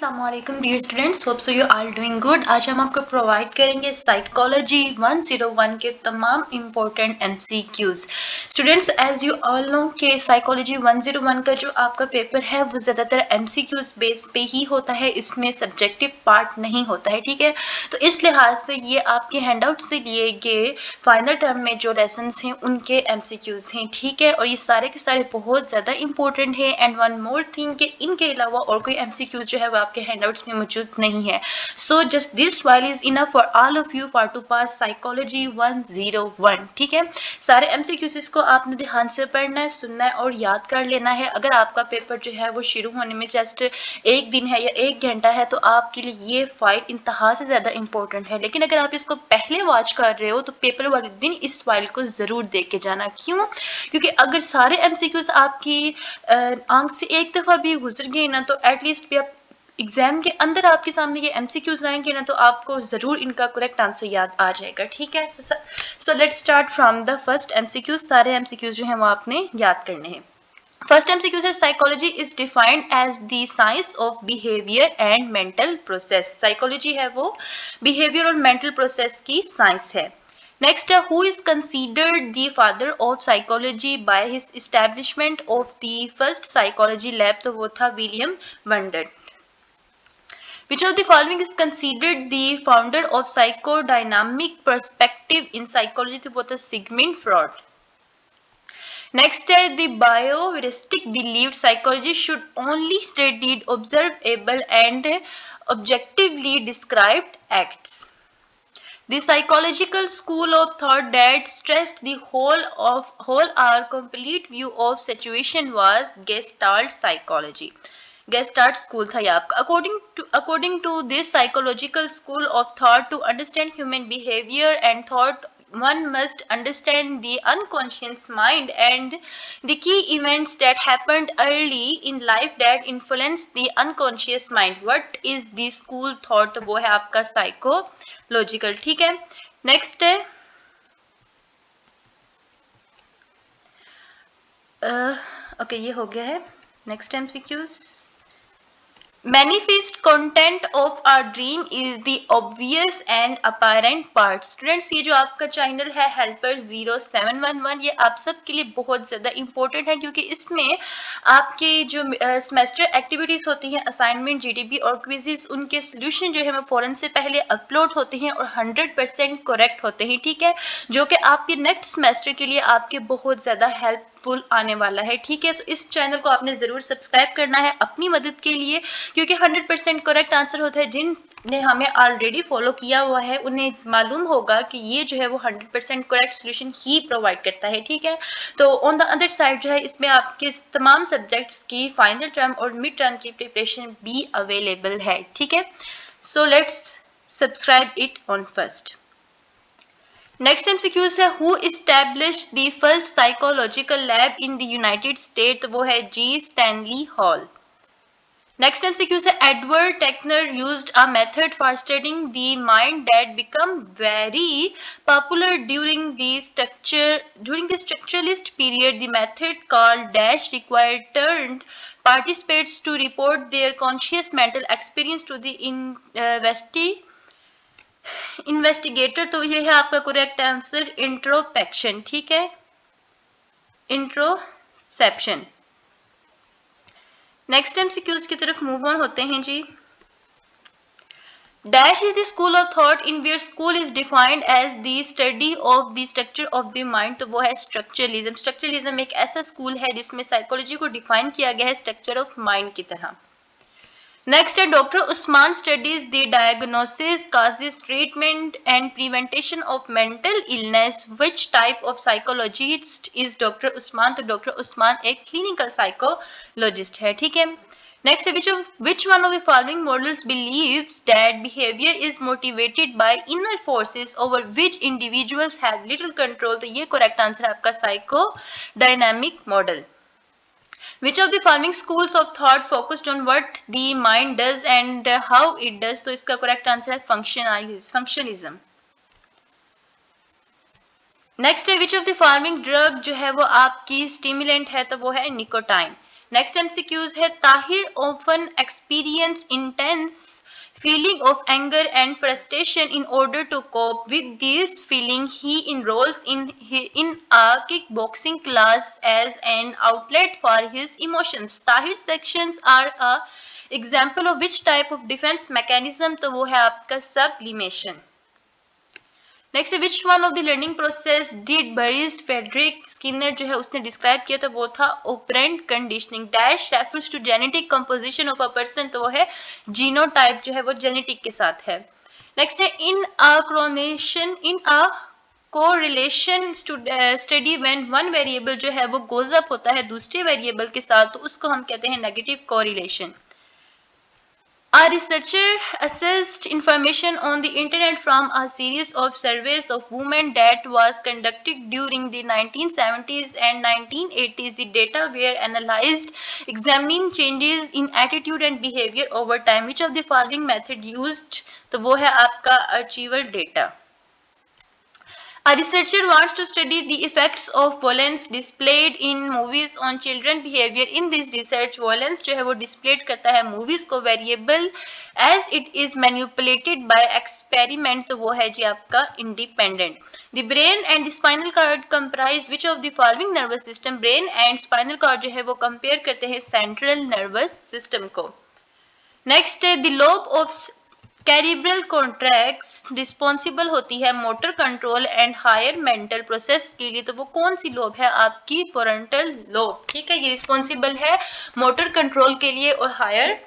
अस्सलामुअलैकुम dear students, hope so you are doing good. आज हम आपको प्रोवाइड करेंगे साइकोलॉजी 101 के तमाम important MCQs. Students, as you all know कि साइकोलॉजी 101 का जो आपका पेपर है वो ज़्यादातर एमसीक्यूज बेस पे ही होता है, इसमें सब्जेक्टिव पार्ट नहीं होता है। ठीक है, तो इस लिहाज से ये आपके हैंडआउट से लिए गए फाइनल टर्म में जो लेसन हैं उनके एमसीक्यूज हैं। ठीक है, और ये सारे के सारे बहुत ज़्यादा इंपॉर्टेंट है। एंड वन मोर थिंग कि इनके अलावा और कोई एमसीक्यूज जो है वो आपके हैंडआउट्स में मौजूद नहीं है। So just this file is enough for all of you for to pass psychology 101। ठीक है, सारे एमसीक्यूज को आपने ध्यान से पढ़ना है, सुनना है और याद कर लेना है। अगर आपका पेपर जो है वो शुरू होने में जस्ट एक दिन है या एक घंटा है तो आपके लिए ये फाइल इंतहा से ज़्यादा इंपॉर्टेंट है। लेकिन अगर आप इसको पहले वॉच कर रहे हो तो पेपर वाले दिन इस फाइल को ज़रूर देख के जाना। क्यों? क्योंकि अगर सारे एमसीक्यूज आपकी आंख से एक दफ़ा भी गुजर गए ना तो एटलीस्ट भी आप एग्जाम के अंदर आपके सामने ये एमसीक्यूज लाएंगे ना तो आपको ज़रूर इनका करेक्ट आंसर याद आ जाएगा। ठीक है, so let's start from the first MCQs. सारे एमसीक्यूज जो हैं वो आपने याद करने हैं। फर्स्ट एमसीक्यू है psychology is defined as the science of behaviour and mental process. Psychology है वो बिहेवियर और मेंटल प्रोसेस की साइंस है। नेक्स्ट है who is considered the father of psychology by his establishment of the first psychology lab, तो वो था William Wundt. Which of the following is considered the founder of psychodynamic perspective in psychology, तो वो था Sigmund fraud. Next है the bioheuristic belief psychology should only study observable and objectively described acts. The psychological school of thought that stressed the whole or complete view of situation was Gestalt psychology. Gestalt school था ये आपका। According to this psychological school of thought, to understand human behavior and thought, one must understand the unconscious mind and the key events that happened early in life that influence the unconscious mind. What is the school thought? तो वो है आपका psychological. ठीक है, next है okay ये हो गया है। Next MCQs. Manifest content of our dream is the obvious and apparent part. Students, ये जो आपका चैनल है हेल्पर 0711 ये आप सब के लिए बहुत ज़्यादा इंपॉर्टेंट है क्योंकि इसमें आपके जो सेमेस्टर एक्टिविटीज़ होती हैं, असाइनमेंट, जीडीपी और क्विज़ेस, उनके सोल्यूशन जो है वो फ़ौरन से पहले अपलोड होते हैं और 100% करेक्ट होते हैं। ठीक है, जो कि आपके नेक्स्ट सेमेस्टर के लिए आपके बहुत ज़्यादा हेल्पफुल आने वाला है। ठीक है, सो इस चैनल को आपने ज़रूर सब्सक्राइब करना है अपनी मदद के लिए क्योंकि 100% करेक्ट आंसर होता है। जिनने हमें ऑलरेडी फॉलो किया हुआ है उन्हें मालूम होगा कि ये जो है वो 100% करेक्ट सोल्यूशन ही प्रोवाइड करता है। ठीक है, तो ऑन द अदर साइड जो है इसमें आपके तमाम सब्जेक्ट्स की फाइनल टर्म और मिड टर्म की प्रिपरेशन भी अवेलेबल है। ठीक है, so let's subscribe it on first. Next MCQs है who established the first psychological lab in the United State, तो वो है G Stanley Hall. Next MCQ है Edward Tachner used a method for studying the mind that became very popular during the structuralist period. The method called dash required turned participants to report their conscious mental experience to the investigator. तो ये है आपका correct answer introspection. ठीक है, इंट्रोसेप्शन। Next MCQs की तरफ move on होते हैं जी। Dash is the school of thought in where school is defined as the study of the structure of the mind, तो वो है स्ट्रक्चरलिज्म। स्ट्रक्चरलिज्म एक ऐसा स्कूल है जिसमें साइकोलॉजी को डिफाइन किया गया है स्ट्रक्चर ऑफ माइंड की तरह। नेक्स्ट है doctor Usman studies the diagnosis, causes, treatment and prevention of mental illness. Which type of psychologist is doctor Usman, तो डॉक्टर उस्मान एक क्लिनिकल साइकोलॉजिस्ट है। ठीक है, next which one of the following models believes that behavior is motivated by inner forces over which individuals have little control, तो ये correct answer है आपका psychodynamic model. Which of the following schools of thought focused on what the mind does and how it does, तो इसका correct answer है functionalism. Next है which of the following drug जो है वो आपकी स्टिमुलेंट है, तो वो है निकोटाइन। नेक्स्ट एमसीक्यूज है Tahir often experience intense feeling of anger and frustration. In order to cope with this feeling, he enrolls in a kickboxing class as an outlet for his emotions. Tahir's actions are a example of which type of defense mechanism? तो वो है आपका sublimation. Next which one of the learning process did Burrhus Frederic Skinner जो है उसने describe किया था वो था operant conditioning dash refers to genetic composition of a person, तो वो है जीनोटाइप जो है वो जेनेटिक के साथ है. नेक्स्ट है in a coronation in a correlation study when one variable जो है वो गोज अप होता है दूसरे वेरिएबल के साथ तो उसको हम कहते हैं negative correlation. A researcher assessed information on the internet from a series of surveys of women that was conducted during the 1970s and 1980s. The data were analyzed, examining changes in attitude and behavior over time. Which of the following method used? तो वो है आपका archival data. A researcher wants to study the effects of violence displayed in movies on children behavior. In this research, violence जो है वो displayed करता है movies को variable as it is manipulated by experiment, तो वो है जी आपका independent. The brain and the spinal cord comprise which of the following nervous system? Brain and spinal cord जो है वो compare करते हैं central nervous system को. Next है the lobe of cerebral contracts responsible होती है motor control and higher mental process के लिए, तो वो कौन सी लोब है आपकी फ्रंटल लोब. ठीक है, ये रिस्पॉन्सिबल है मोटर कंट्रोल के लिए और हायर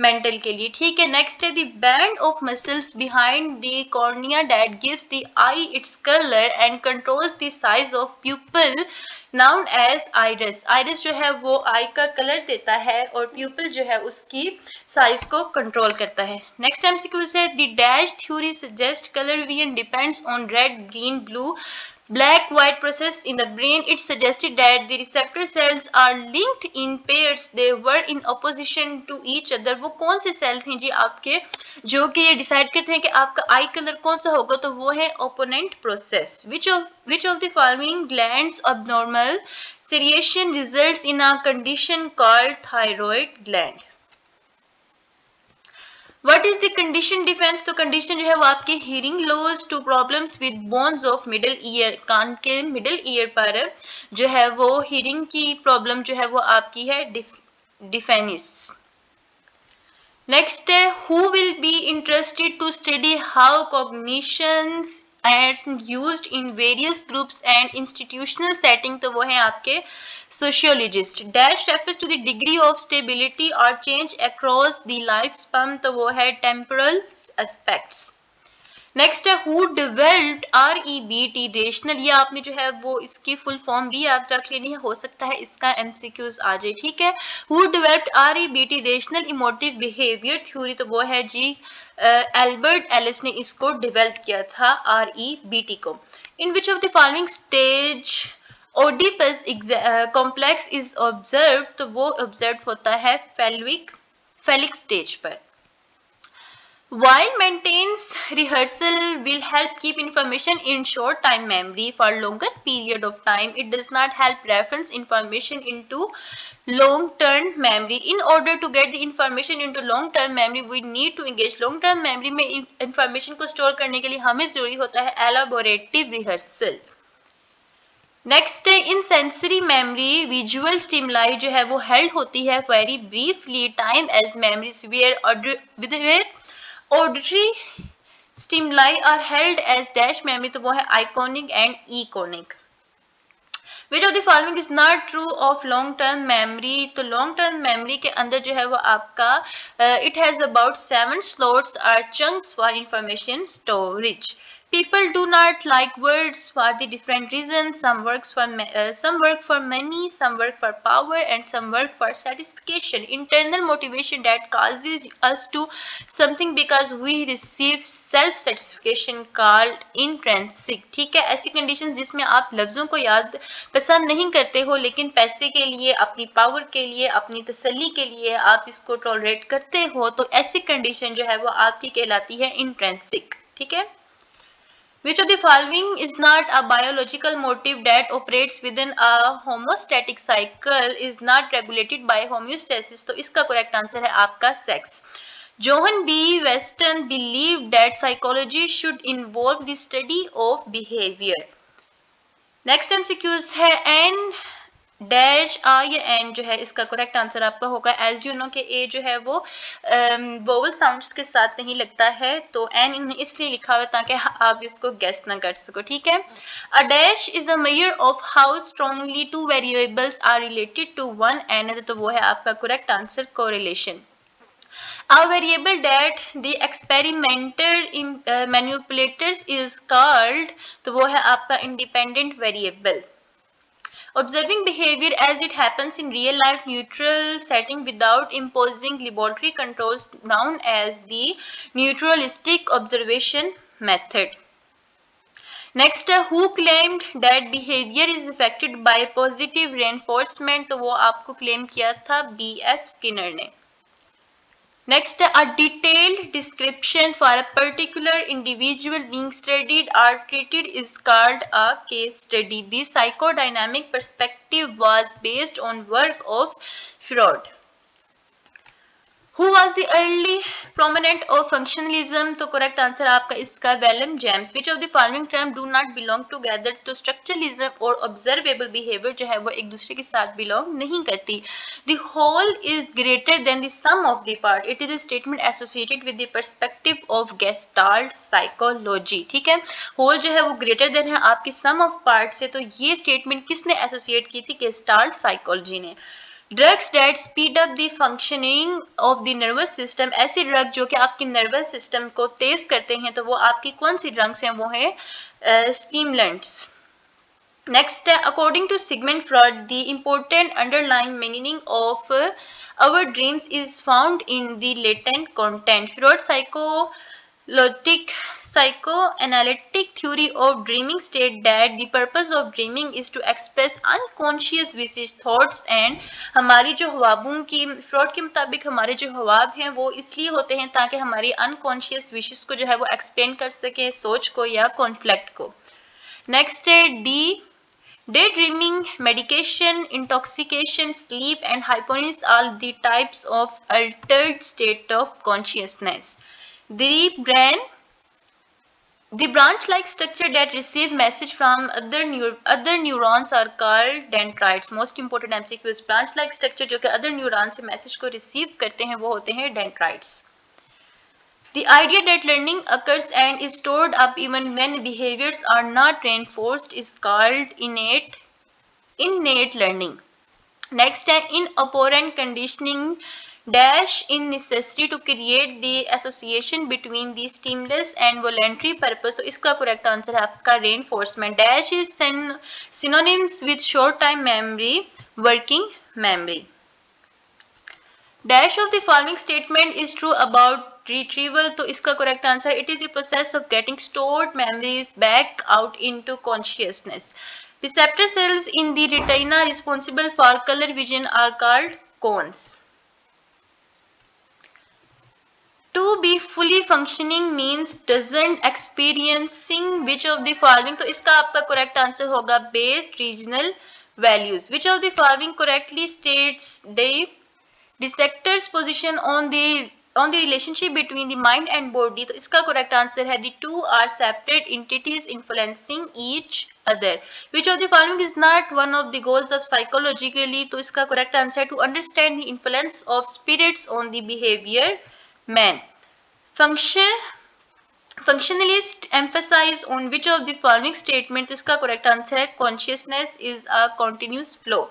मेंटल के लिए. ठीक है, नेक्स्ट है the band of muscles behind the cornea that gives the eye its colour and controls the size of pupil known as iris. Iris जो है वो आई का कलर देता है और प्यूपल जो है उसकी साइज को कंट्रोल करता है. नेक्स्ट एमसीक्यू है the dash theory suggest colour vision depends on red green blue black white process in the brain. It suggested that the receptor cells are linked in pairs. They were in opposition to each other. वो कौन से cells हैं जी आपके जो कि ये decide करते हैं कि आपका eye color कौन सा होगा, तो वो है opponent process. Which of the following glands abnormal seriation results in a condition called thyroid gland? What is the condition defense? तो condition जो है वो आपके hearing loss to problems with bones of middle ear. कान के middle ear पर जो है वो hearing की problem जो है वो आपकी है deafness. Next है who will be interested to study how cognitions and used in various groups and institutional setting, तो वो है आपके sociologist. Dash refers to the degree of stability or change across the lifespan, तो वो है temporal aspects. Next है who developed REBT rational. ये आपने जो है वो इसकी फुल फॉर्म भी याद रख लेनी है, हो सकता है इसका MCQs आ जाए. ठीक है, who developed REBT rational emotive behaviour theory, तो वो है जी एल्बर्ट एलिस ने इसको डेवलप किया था REBT को. In which of the following stage Oedipus complex is observe, तो वो ऑब्जर्व होता है फेलिक स्टेज पर. While maintains rehearsal will help keep information in short time memory for longer period of time, it does not help reference information into long term memory. In order to get the information into long term memory, we need to engage long term memory में information को store करने के लिए हमें जरूरी होता है elaborative rehearsal. Next है in sensory memory visual stimuli जो है वो हेल्ड होती है very briefly time as memories where auditory stimuli are held as dash memory, तो वो है आइकॉनिक एंड इकोनिक. Which of the following is not true of long term memory? तो long term memory के अंदर जो है वो आपका it has about 7 slots or chunks for information storage. People do not like words for the different reasons. Some work for money, some work for power, and some work for satisfaction. Internal motivation that causes us to something because we receive self satisfaction called intrinsic. ठीक है, ऐसी conditions जिसमें आप लफ्जों को याद पसंद नहीं करते हो लेकिन पैसे के लिए, अपनी पावर के लिए, अपनी तसल्ली के लिए आप इसको टॉलरेट करते हो, तो ऐसी कंडीशन जो है वो आपकी कहलाती है इंट्रेंसिक. ठीक है, Which of the following is not a biological motive that operates within a homostatic cycle is not regulated by homeostasis? तो इसका correct answer है आपका sex. Johann B. Weston believed that psychology should involve the study of behavior. Next MCQs है N dash आ या N जो है इसका correct answer आपका होगा. एज यू नो कि ए जो है वो वोवल साउंड्स के साथ नहीं लगता है, तो एन इन्होंने इसलिए लिखा हुआ ताकि आप इसको गेस ना कर सको. ठीक है. A dash is a measure of how strongly two variables are related to one an, तो वो है आपका correct answer correlation. A variable that the experimental manipulators is called, तो वो है आपका independent variable. Observing behavior as it happens in real life neutral setting without imposing laboratory controls known as the neutralistic observation method. Next, who claimed that behavior is affected by positive reinforcement, तो वो आपको claim किया था B.F. Skinner ने. Next, a detailed description for a particular individual being studied or treated is called a case study. The psychodynamic perspective was based on work of Freud. Who was the early proponent of functionalism? तो correct answer आपका इसका William James. Which of the following terms do not belong together? तो structuralism और observable behavior जो है वो एक दूसरे के साथ belong नहीं करती. The whole is greater than the sum of the part. It is a statement associated with the perspective of Gestalt psychology. ठीक है. Whole जो है वो greater than है आपकी sum of part से, तो ये statement किसने associate की थी? Gestalt psychology ने. Drugs that speed up the functioning of the nervous system, ऐसी ड्रग जो कि आपकी नर्वस सिस्टम को तेज करते हैं, तो वो आपकी कौन सी ड्रग्स हैं? वो है स्टिमुलेंट्स. नेक्स्ट है according to Sigmund Freud the important underlying meaning of our dreams is found in the latent content. Freud psychoanalytic theory of dreaming state that the purpose of dreaming is to express unconscious wishes, thoughts and हमारी जो ख्वाबों की, fraud के मुताबिक हमारे जो ख्वाब हैं वो इसलिए होते हैं ताकि हमारी अनकॉन्शियस विशेस को जो है वो एक्सप्लेन कर सकें, सोच को या कॉन्फ्लिक्ट को. नेक्स्ट है D daydreaming, medication, intoxication, sleep and hypnosis are the types of altered state of consciousness. The branch-like structure that receive message from other neurons are called dendrites. Most important MCQs. branch-like structure जो कि other neurons से message को receive करते हैं वो होते हैं dendrites. The idea that learning occurs and is stored up even when behaviors are not reinforced is called innate learning. Next है inoperant conditioning dash in necessary to create the association between the stimulus and voluntary purpose. तो इसका correct answer है आपका reinforcement. Dash is synonyms with short time memory, working memory. Dash of the following statement is true about retrieval. तो इसका correct answer it is a process of getting stored memories back out into consciousness. Receptor cells in the retina responsible for color vision are called cones. To be fully functioning means doesn't experiencing which of the following, तो इसका आपका correct answer होगा based regional values. Which of the following correctly states the dissector's position on the relationship between the mind and body? तो इसका correct answer है the two are separate entities influencing each other. Which of the following is not one of the goals of psychologically? तो इसका correct answer to understand the influence of spirits on the behavior man. Functionalists emphasize on which of the following statement? इसका correct answer है consciousness is a continuous flow.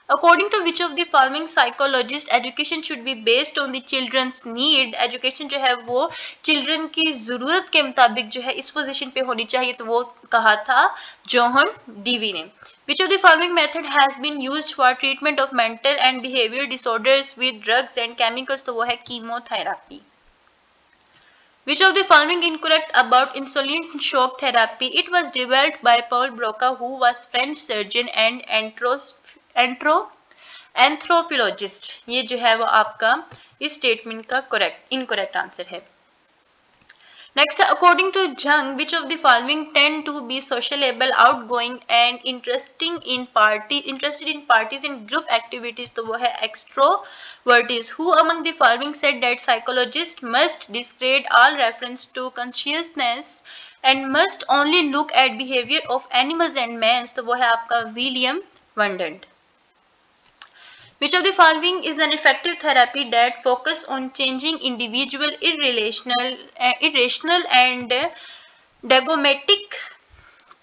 According to which of the following psychologist education should be based on the children's need? education जो है वो children की ज़रूरत के मुताबिक जो है इस position पे होनी चाहिए, तो वो कहा था जोहन डीवी ने. Which of the following method has been used for treatment of mental and behavioral disorders with drugs and chemicals? तो वो है chemotherapy. Which of the following incorrect about insulin shock therapy? It was developed by Paul Broca, who was French surgeon and एंथ्रोफिलोजिस्ट. ये जो है वो आपका इस statement का इनकरेक्ट आंसर है. Next, according to Jung, which of the following tend to be sociable, outgoing and interested in parties in group activities? तो वो है extroverts. Who among the following said that psychologists must discredit all reference to consciousness and must only look at behavior of animals and men? तो वो है आपका William Wundt. Which of the following is an effective therapy that focus on changing individual irrational and dogmatic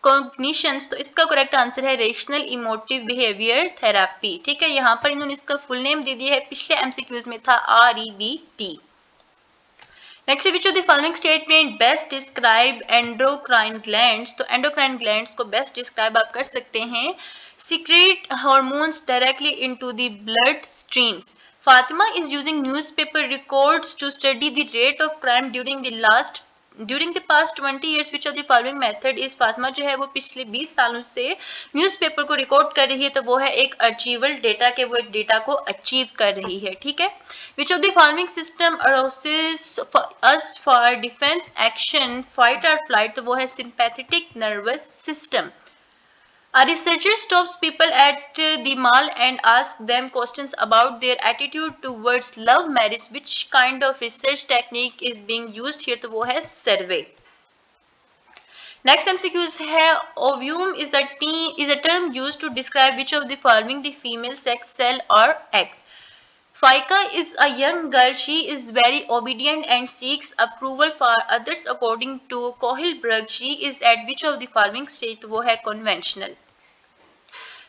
cognitions? तो इसका correct answer है rational emotive behaviour therapy. ठीक है, यहाँ पर इन्होंने इसका फुल नेम दे दिया है, पिछले एमसीक्यूज में था REBT. Next, which of the following statement best describe endocrine glands? तो एंडोक्राइन ग्लैंड्स को बेस्ट डिस्क्राइब आप कर सकते हैं, secrete hormones directly into the blood streams. Fatima is using newspaper records to study the rate of crime during the past 20 years. Which of the following method is? Fatima जो है वो पिछले 20 सालों से न्यूज़पेपर को रिकॉर्ड कर रही है, तो वो है एक अचीवेबल डेटा के, वो एक डेटा को अचीव कर रही है. ठीक है. Which of the following system arouses us for defense action, fight or flight? तो वो है sympathetic nervous system. A researcher stops people at the mall and asks them questions about their attitude towards love marriage. Which kind of research technique is being used here? तो वो है survey. Next MCQs है, ovum is a term used to describe which of the following the female sex cell or eggs? Faika is a young girl. She is very obedient and seeks approval for others. According to Kohlenberg, she is at which of the following stage? वो है conventional.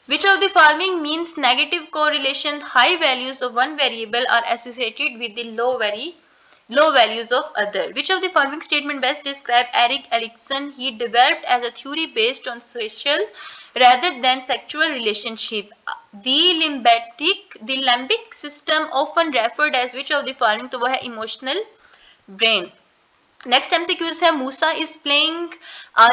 Which of the following means negative correlation? High values of one variable are associated with the low values of other. Which of the following statement best describe Erik Erikson? He developed as a theory based on social rather than sexual relationship. The limbic system often referred as which of the following? तो वो है emotional brain. Next MCQs है, Musa is planning a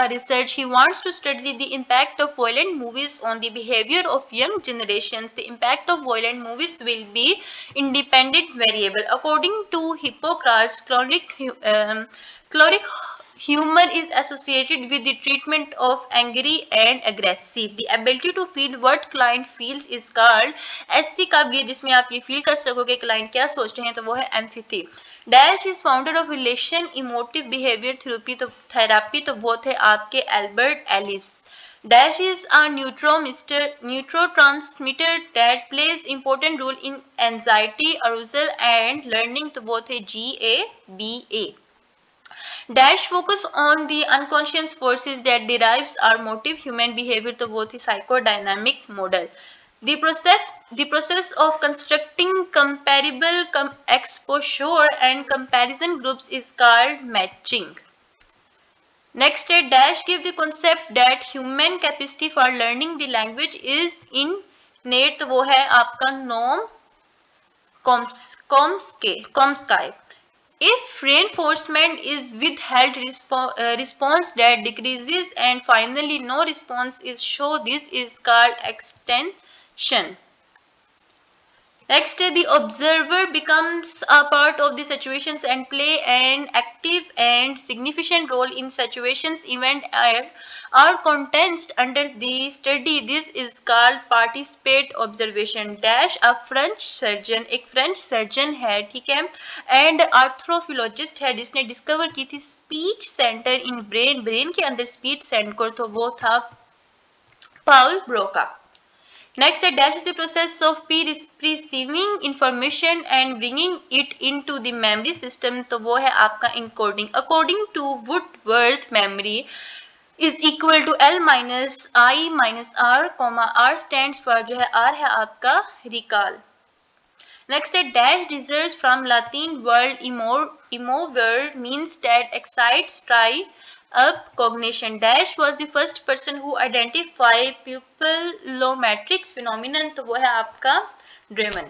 research. He wants to study the impact of violent movies on the behavior of young generations. The impact of violent movies will be independent variable. According to Hippocrates, chloric humor is associated with the treatment of angry and aggressive. The ability to feel what client feels is called ऐसी काबिलियत जिसमें आप ये feel कर सकोगे client क्या सोच रहे हैं, तो वो है empathy. Dash is founder of relation emotive behaviour therapy, तो वो थे आपके Albert Ellis. Dash is a neurotransmitter that plays important role in anxiety, arousal and learning, तो वो थे GABA. Dash focus on the unconscious forces that derives our motive human behavior, तो वो थी psychodynamic model. The process of constructing comparable exposure and comparison groups is called matching. Next है, Dash give the concept that human capacity for learning the language is innate, तो वो है आपका Noam Chomsky. If reinforcement is withheld, response that decreases and finally no response is shown, this is called extension. Next, the observer becomes a part of the situations and play an active and significant role in situations, event or contents under the study. This is called participate observation. Dash a French surgeon, एक French surgeon है, ठीक है, and आर्थ्रोफिलोजिस्ट है जिसने discover की थी speech centre in brain के अंदर स्पीच सेंटर, तो वो था पाउल Broca. Next, dash is the process of receiving information and bringing it into the memory system, तो वो है आपका encoding. According to Woodworth, memory is equal to L minus I minus R, R stands for जो है R है आपका recall. Next, dash derives from Latin word immover, means that excites, try up cognition. Dash was the first person who identified pupilometrics phenomenon, तो वो है आपका Dreman.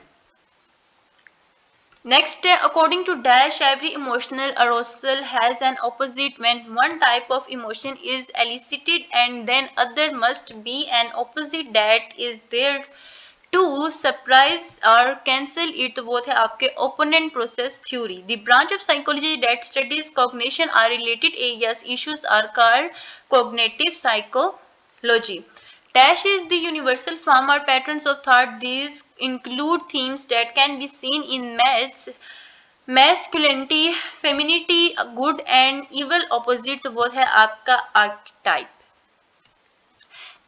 Next, according to Dash, every emotional arousal has an opposite. When one type of emotion is elicited and then other must be an opposite that is there to surprise और cancel it, तो वो थे आपके opponent process theory. The branch of psychology that studies cognition are related areas issues are called cognitive psychology. Dash is the universal form or patterns of thought. These include themes that can be seen in maths, masculinity, femininity, good and evil, opposite, तो वो है आपका archetype।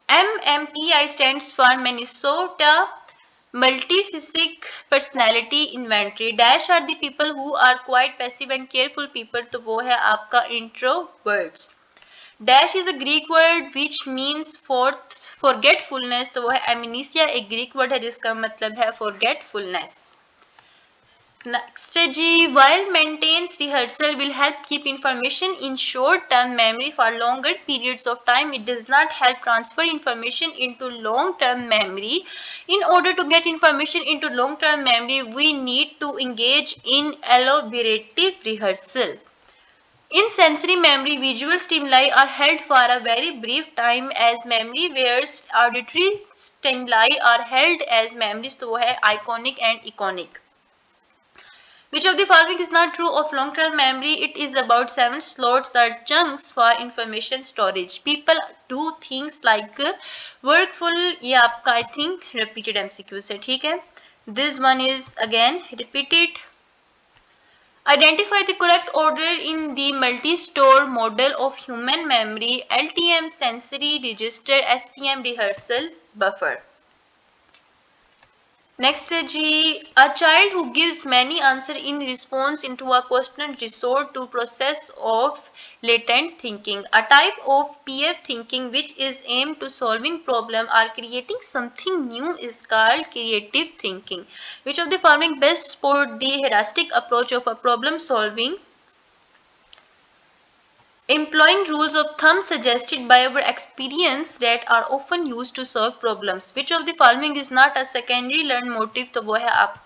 MMPI stands for Minnesota Multiphasic Personality Inventory. Dash are the people who are quite passive and careful people, तो वो है आपका introverts। Dash is a Greek word which means forgetfulness, तो वो है amnesia, एक Greek word है जिसका मतलब है forgetfulness। Next ji, while maintains rehearsal will help keep information in short-term memory for longer periods of time, it does not help transfer information into long-term memory. In order to get information into long-term memory, we need to engage in elaborative rehearsal. In sensory memory, visual stimuli are held for a very brief time as memory, whereas auditory stimuli are held as memories, तो वो है iconic and iconic. Which of the following is not true of long-term memory? It is about 7 slots or chunks for information storage. People do things like workful, ये आपका I think repeated MCQs है, ठीक है? This one is again repeated. Identify the correct order in the multi-store model of human memory: LTM, sensory, register, STM, rehearsal, buffer. Next ji, a child who gives many answers in response into a question resort to process of latent thinking. A type of peer thinking which is aimed to solving problem or creating something new is called creative thinking. Which of the following best support the heuristic approach of a problem solving? Employing rules of thumb suggested by our experience that are often used to solve problems. Which of the following is not a secondary learned motive? तो वो है आपका